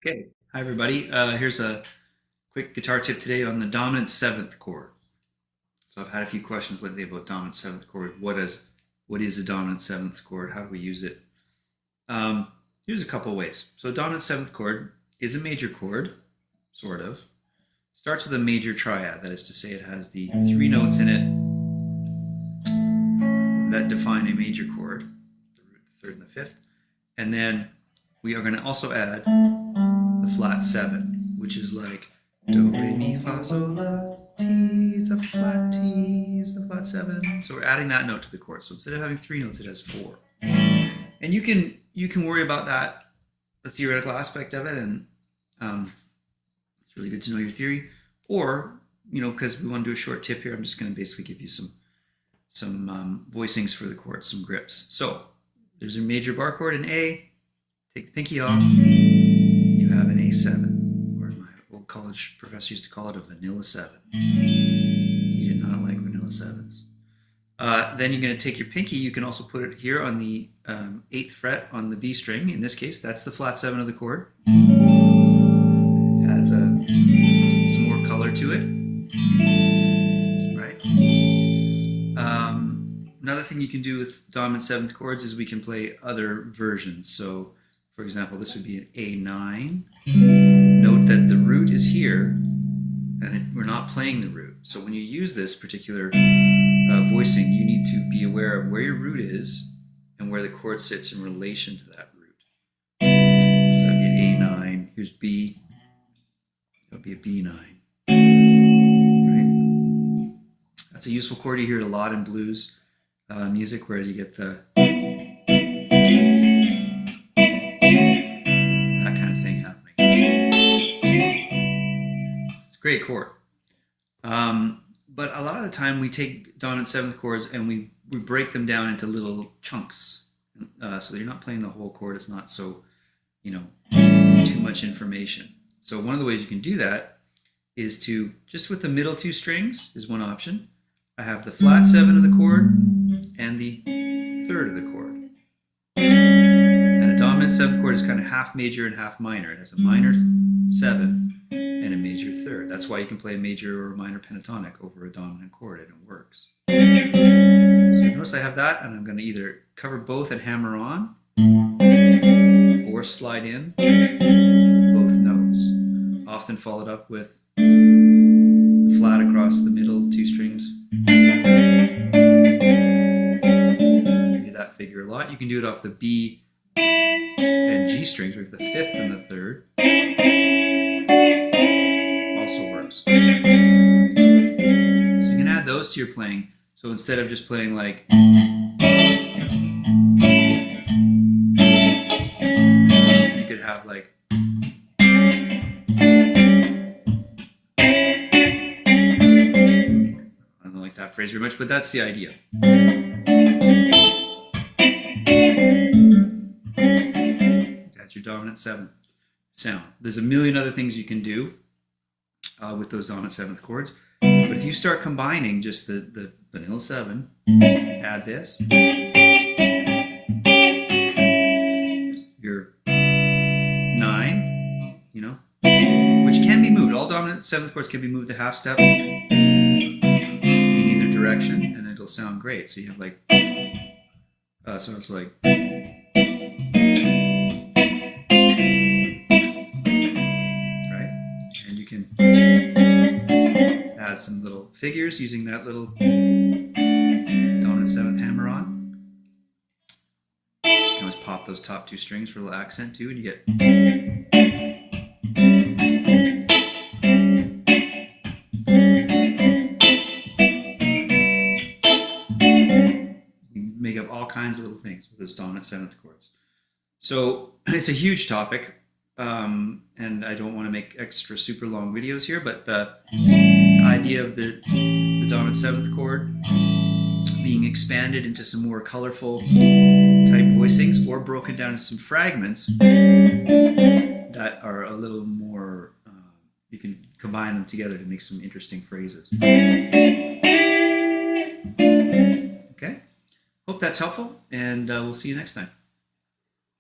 Okay, hi everybody. Here's a quick guitar tip today on the dominant seventh chord. So I've had a few questions lately about dominant seventh chord. What is a dominant seventh chord? How do we use it? Here's a couple ways. So a dominant seventh chord is a major chord, sort of. Starts with a major triad. That is to say, it has the three notes in it that define a major chord, the root, the third, and the fifth. And then we are going to also add the flat seven, which is like do, re, mi, fa, sol, la, ti. It's a flat T, it's the flat seven. So we're adding that note to the chord. So instead of having three notes, it has four. And you can worry about that, the theoretical aspect of it, and it's really good to know your theory. Or, because we want to do a short tip here, I'm just going to basically give you some voicings for the chords, some grips. So there's a major bar chord in A. Take the pinky off. You have an A7, or my old college professor used to call it a vanilla 7. He did not like vanilla 7s. Then you're going to take your pinky. You can also put it here on the 8th fret on the B string. In this case, that's the flat 7 of the chord. Adds some more color to it. Right. Another thing you can do with dominant 7th chords is we can play other versions. So, for example, this would be an A9. Note that the root is here, and we're not playing the root. So when you use this particular voicing, you need to be aware of where your root is and where the chord sits in relation to that root. So that'd be an A9. Here's B. That would be a B9. Right? That's a useful chord. You hear it a lot in blues music, where you get the that kind of thing happening. It's a great chord. But a lot of the time we take dominant 7th chords and we break them down into little chunks. So you're not playing the whole chord. It's not so, too much information. So one of the ways you can do that is to, just with the middle two strings is one option. I have the flat 7 of the chord and the 3rd of the chord. And a dominant 7th chord is kind of half major and half minor. It has a minor 7 and a major 3rd. That's why you can play a major or a minor pentatonic over a dominant chord, and it works. So notice I have that, and I'm going to either cover both and hammer on, or slide in both notes. Often followed up with flat across the middle two strings. You do that figure a lot. You can do it off the B and G strings, where you have the 5th and the 3rd. Also works. So you can add those to your playing. So instead of just playing like, you could have like, I don't like that phrase very much, but that's the idea. That's your dominant 7th sound. There's a million other things you can do with those dominant 7th chords. But if you start combining just the vanilla 7, add this, your 9, which can be moved. All dominant 7th chords can be moved a half step in either direction, and it'll sound great. So you have like, so it's like, right? And you can add some little figures using that little dominant 7th hammer on. You can always pop those top two strings for a little accent too, and you get, you make up all kinds of little things with those dominant 7th chords. So it's a huge topic, and I don't want to make extra super long videos here, but the idea of the dominant 7th chord being expanded into some more colorful type voicings, or broken down into some fragments that are a little more, you can combine them together to make some interesting phrases. Okay, hope that's helpful, and we'll see you next time.